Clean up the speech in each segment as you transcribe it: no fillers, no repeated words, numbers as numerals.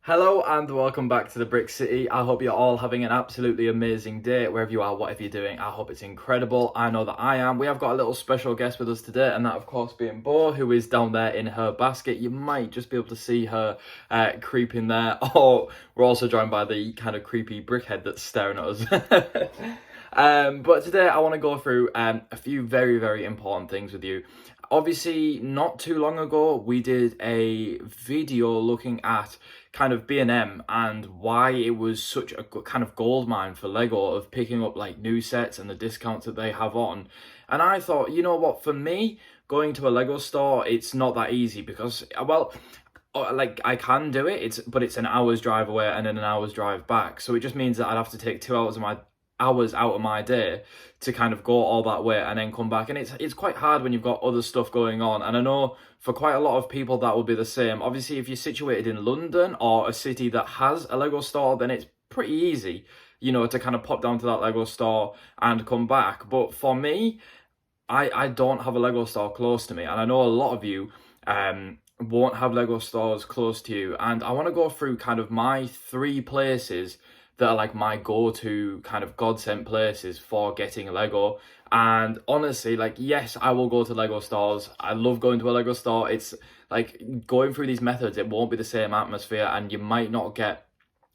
Hello and welcome back to the Brick City. I hope you're all having an absolutely amazing day wherever you are, whatever you're doing. I hope it's incredible. I know that I am. We have got a little special guest with us today, and that of course being Bo, who is down there in her basket. You might just be able to see her creeping there. Or we're also joined by the kind of creepy brickhead that's staring at us. But today I want to go through a few very, very important things with you. Obviously, not too long ago, we did a video looking at kind of B&M and why it was such a kind of gold mine for Lego of picking up like new sets and the discounts that they have on. And I thought, you know what, for me, going to a Lego store, it's not that easy because, well, like I can do it, but it's an hour's drive away and then an hour's drive back. So it just means that I'd have to take 2 hours out of my day to kind of go all that way and then come back, and it's quite hard when you've got other stuff going on. And I know for quite a lot of people that will be the same. Obviously, if you're situated in London or a city that has a Lego store, then it's pretty easy, to kind of pop down to that Lego store and come back. But for me, I don't have a Lego store close to me, and I know a lot of you won't have Lego stores close to you, and I want to go through kind of my 3 places that are like my go-to kind of godsend places for getting Lego. And honestly, like, yes, I will go to Lego stores. I love going to a Lego store. It's like going through these methods, it won't be the same atmosphere, and you might not get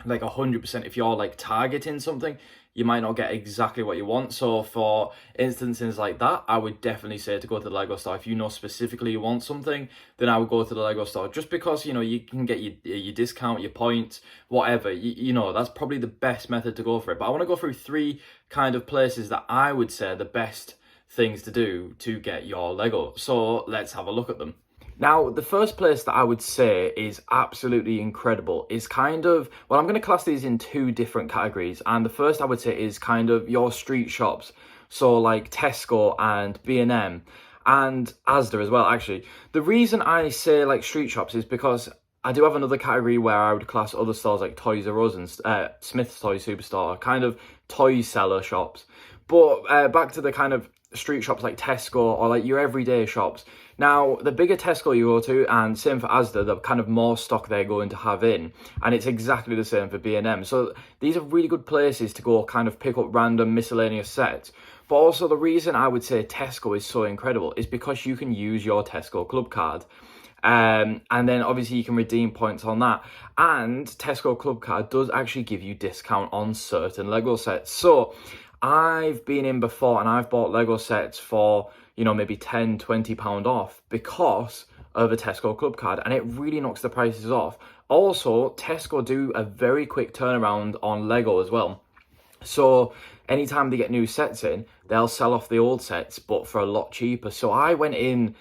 like 100%. If you're like targeting something, you might not get exactly what you want. So for instances like that, I would definitely say to go to the Lego store. If you know specifically you want something, then I would go to the Lego store, just because you can get your discount, your points, whatever. That's probably the best method to go for it. But I want to go through 3 kind of places that I would say are the best things to do to get your Lego. So let's have a look at them. Now, the first place that I would say is absolutely incredible is kind of, well, I'm going to class these in 2 different categories. And the first I would say is kind of your street shops. So like Tesco and B&M and Asda as well, actually. The reason I say like street shops is because I do have another category where I would class other stores like Toys R Us and Smith's Toy Superstore, kind of toy seller shops. But back to the kind of street shops like Tesco or like your everyday shops. Now, the bigger Tesco you go to, and same for Asda, the kind of more stock they're going to have in, and it's exactly the same for B&M. So these are really good places to go kind of pick up random miscellaneous sets. But also the reason I would say Tesco is so incredible is because you can use your Tesco Club card. And then obviously you can redeem points on that. And Tesco Club card does actually give you discount on certain Lego sets. So I've been in before and I've bought Lego sets for, maybe £10-20 off because of a Tesco Club card, and it really knocks the prices off. Also, Tesco do a very quick turnaround on Lego as well. So anytime they get new sets in, they'll sell off the old sets, but for a lot cheaper. So I went in,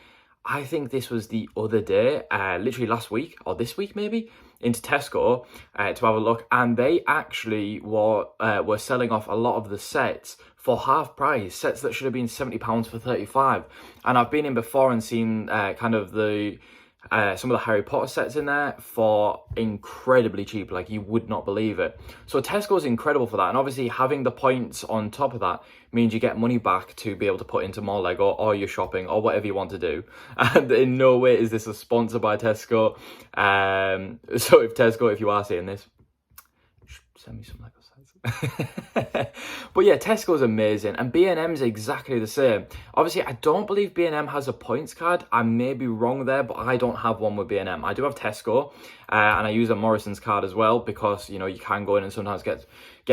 I think this was the other day, literally last week or this week maybe, into Tesco to have a look, and they actually were selling off a lot of the sets for half price, sets that should have been £70 for 35. And I've been in before and seen kind of the some of the Harry Potter sets in there for incredibly cheap, like you would not believe it. So Tesco's incredible for that, and obviously having the points on top of that means you get money back to be able to put into more Lego or your shopping or whatever you want to do. And in no way is this a sponsor by Tesco. So if you are seeing this, send me some Lego sets. But yeah, Tesco's amazing, and B&M's exactly the same. Obviously, I don't believe B&M has a points card. I may be wrong there, but I don't have one with B&M. I do have Tesco, and I use a Morrison's card as well because, you can go in and sometimes get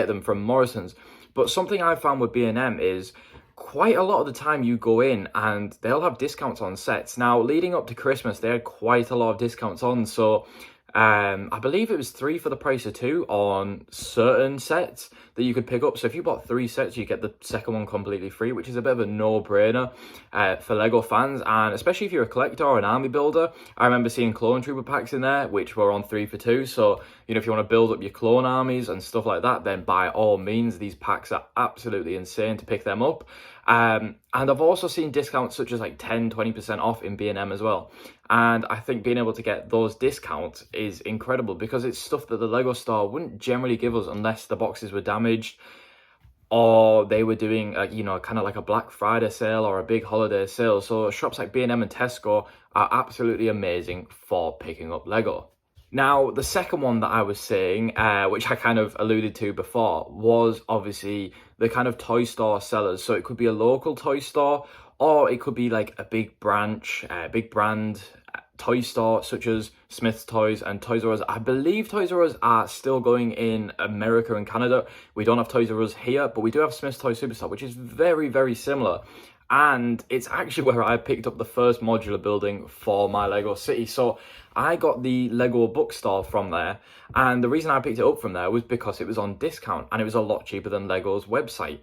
them from Morrison's. But something I found with B&M is quite a lot of the time you go in and they'll have discounts on sets. Now, leading up to Christmas, they had quite a lot of discounts on, so I believe it was 3 for the price of 2 on certain sets that you could pick up. So if you bought 3 sets, you get the second one completely free, which is a bit of a no-brainer for Lego fans, and especially if you're a collector or an army builder. I remember seeing Clone Trooper packs in there, which were on 3 for 2. So, if you want to build up your clone armies and stuff like that, then by all means, these packs are absolutely insane to pick them up. And I've also seen discounts such as like 10-20% off in B&M as well. And I think being able to get those discounts is incredible because it's stuff that the Lego store wouldn't generally give us unless the boxes were damaged or they were doing, kind of like a Black Friday sale or a big holiday sale. So shops like B&M and Tesco are absolutely amazing for picking up Lego. Now, the second one that I was saying, which I kind of alluded to before, was obviously the kind of toy store sellers. So it could be a local toy store, or it could be like a big branch, big brand toy store, such as Smith's Toys and Toys R Us. I believe Toys R Us are still going in America and Canada. We don't have Toys R Us here, but we do have Smith's Toy Superstore, which is very, very similar. And it's actually where I picked up the first modular building for my Lego City. So I got the Lego bookstore from there, and the reason I picked it up from there was because it was on discount and it was a lot cheaper than Lego's website.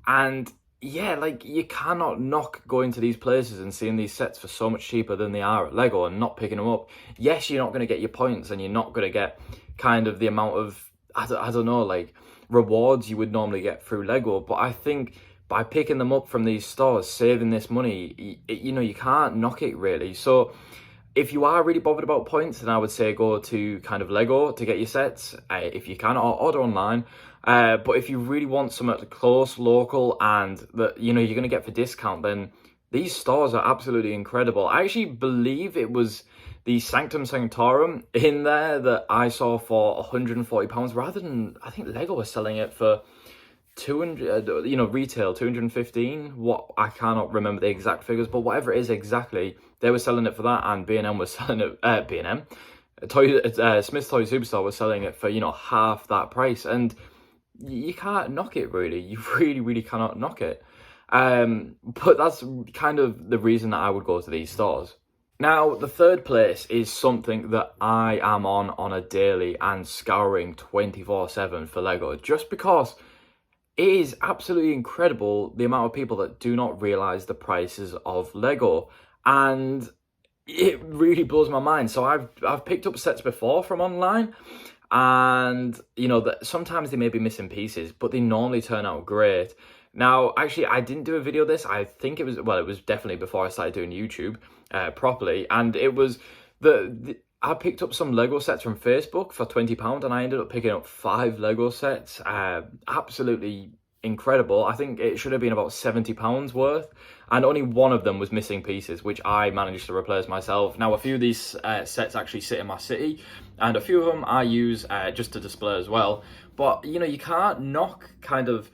And yeah, like, you cannot knock going to these places and seeing these sets for so much cheaper than they are at Lego and not picking them up. Yes, you're not going to get your points and you're not going to get kind of the amount of, I don't know, like, rewards you would normally get through Lego, but I think by picking them up from these stores, saving this money, you know, you can't knock it really. So if you are really bothered about points, then I would say go to kind of Lego to get your sets, if you can, or order online. But if you really want something close, local, and that, you know, you're going to get for discount, then these stores are absolutely incredible. I actually believe it was the Sanctum Sanctorum in there that I saw for £140, rather than, I think Lego was selling it for 200, you know, retail 215. What, I cannot remember the exact figures, but whatever it is exactly, they were selling it for that, and B&M was selling it, B&M, Smith's Toy Superstore was selling it for, you know, half that price. And you can't knock it really. You really, really cannot knock it. But that's kind of the reason that I would go to these stores. Now, the third place is something that I am on a daily and scouring 24/7 for Lego, just because it is absolutely incredible the amount of people that do not realize the prices of Lego, and it really blows my mind. So I've picked up sets before from online, and you know that sometimes they may be missing pieces, but they normally turn out great. Now, actually, I didn't do a video of this. I think it was definitely before I started doing YouTube properly, and it was I picked up some Lego sets from Facebook for £20, and I ended up picking up 5 Lego sets. Absolutely incredible. I think it should have been about £70 worth, and only one of them was missing pieces, which I managed to replace myself. Now, a few of these sets actually sit in my city, and a few of them I use just to display as well. But, you know, you can't knock kind of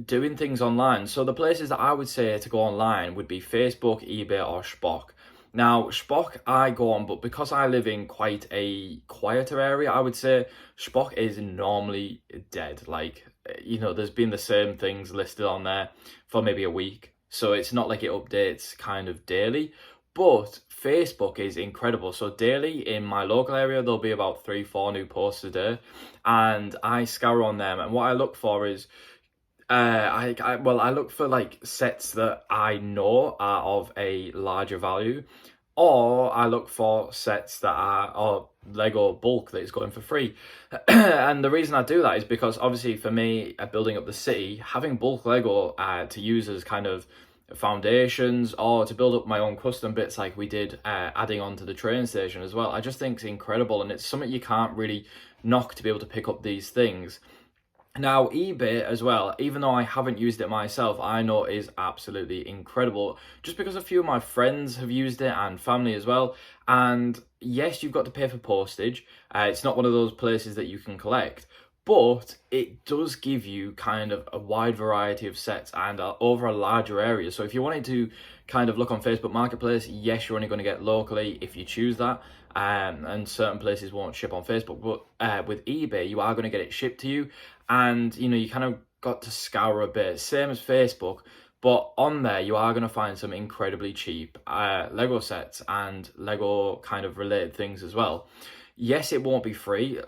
doing things online. So the places that I would say to go online would be Facebook, eBay, or Shpock. Now, Shpock I go on, but because I live in quite a quieter area, I would say Shpock is normally dead. Like, you know, there's been the same things listed on there for maybe a week. So it's not like it updates kind of daily. But Facebook is incredible. So daily in my local area, there'll be about 3-4 new posts a day. And I scour on them. And what I look for is, I look for like sets that I know are of a larger value, or I look for sets that are Lego bulk that is going for free. And the reason I do that is because obviously for me, building up the city, having bulk Lego to use as kind of foundations, or to build up my own custom bits like we did adding on to the train station as well, I just think it's incredible, and it's something you can't really knock to be able to pick up these things. Now, eBay as well, even though I haven't used it myself, I know it is absolutely incredible, just because a few of my friends have used it and family as well. And yes, you've got to pay for postage. It's not one of those places that you can collect, but it does give you kind of a wide variety of sets and over a larger area. So if you wanted to kind of look on Facebook Marketplace, yes, you're only going to get locally if you choose that. And certain places won't ship on Facebook, but with eBay, you are going to get it shipped to you. And, you know, you kind of got to scour a bit, same as Facebook, but on there you are going to find some incredibly cheap Lego sets and Lego kind of related things as well. Yes, it won't be free.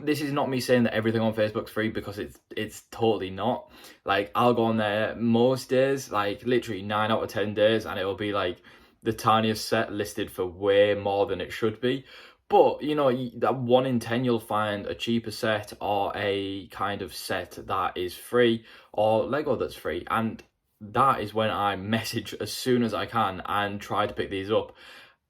This is not me saying that everything on Facebook's free, because it's totally not. Like, I'll go on there most days, like literally 9 out of 10 days, and it'll be like the tiniest set listed for way more than it should be. But, you know, that 1 in 10 you'll find a cheaper set, or a kind of set that is free, or Lego that's free. And that is when I message as soon as I can and try to pick these up.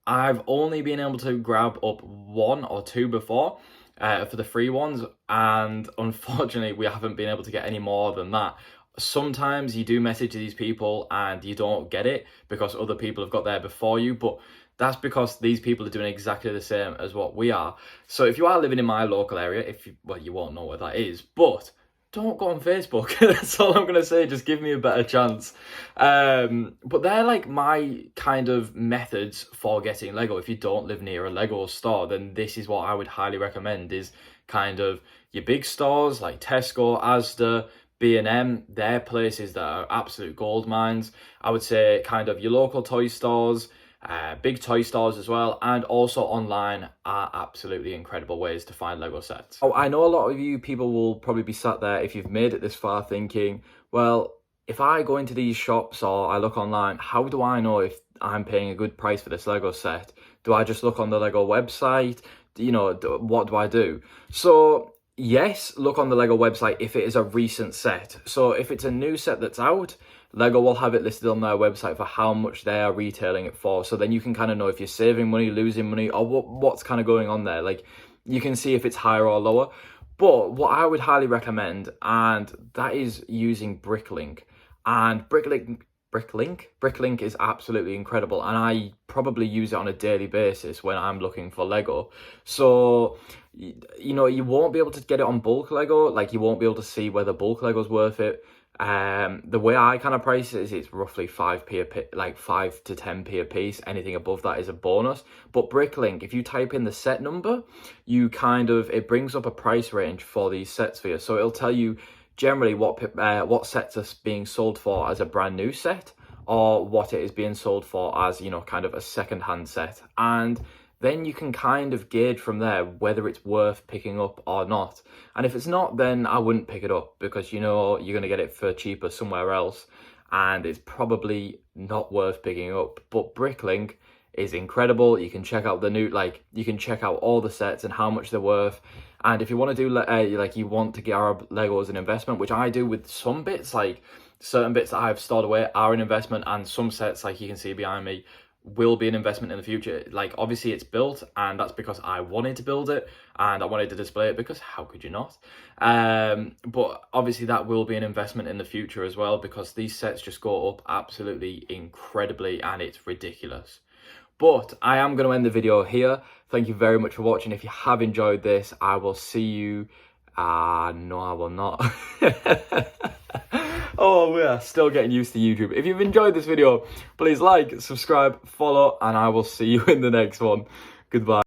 I've only been able to grab up 1 or 2 before for the free ones, and unfortunately we haven't been able to get any more than that. Sometimes you do message these people and you don't get it because other people have got there before you, but That's because these people are doing exactly the same as what we are. So if you are living in my local area, well, you won't know where that is, but don't go on Facebook. That's all I'm going to say. Just give me a better chance. But they're like my kind of methods for getting Lego. If you don't live near a Lego store, then this is what I would highly recommend, is kind of your big stores like Tesco, Asda, B&M. They're places that are absolute gold mines. I would say kind of your local toy stores, big toy stores as well, and also online are absolutely incredible ways to find Lego sets. Oh, I know a lot of you people will probably be sat there, if you've made it this far, thinking, well, if I go into these shops or I look online, how do I know if I'm paying a good price for this Lego set? Do I just look on the Lego website? You know, what do I do? So yes, look on the Lego website if it is a recent set. So if it's a new set that's out, Lego will have it listed on their website for how much they are retailing it for. So then you can kind of know if you're saving money, losing money, or what's kind of going on there. Like, you can see if it's higher or lower. But what I would highly recommend, and that is using Bricklink. And Bricklink is absolutely incredible, and I probably use it on a daily basis when I'm looking for Lego. So, you know, you won't be able to get it on bulk Lego. Like, you won't be able to see whether bulk Lego's worth it. The way I kind of price it is it's roughly 5p a piece, like 5 to 10p a piece. Anything above that is a bonus. But Bricklink, if you type in the set number, it brings up a price range for these sets for you. So it'll tell you generally what sets are being sold for as a brand new set, or what it is being sold for as, you know, kind of a second-hand set. And then you can kind of gauge from there whether it's worth picking up or not. And if it's not, then I wouldn't pick it up, because you know you're going to get it for cheaper somewhere else, and it's probably not worth picking up. But Bricklink is incredible. You can check out you can check out all the sets and how much they're worth. And if you want to do you want to get our Lego as an investment, which I do with some bits, like certain bits that I've stored away are an investment, and some sets, like you can see behind me, will be an investment in the future. Like, obviously it's built, and that's because I wanted to build it and I wanted to display it, because how could you not? But obviously that will be an investment in the future as well, because these sets just go up absolutely incredibly, and it's ridiculous. But I am going to end the video here. Thank you very much for watching. If you have enjoyed this, I will see you. No, I will not. Oh, we are still getting used to YouTube. If you've enjoyed this video, please like, subscribe, follow, and I will see you in the next one. Goodbye.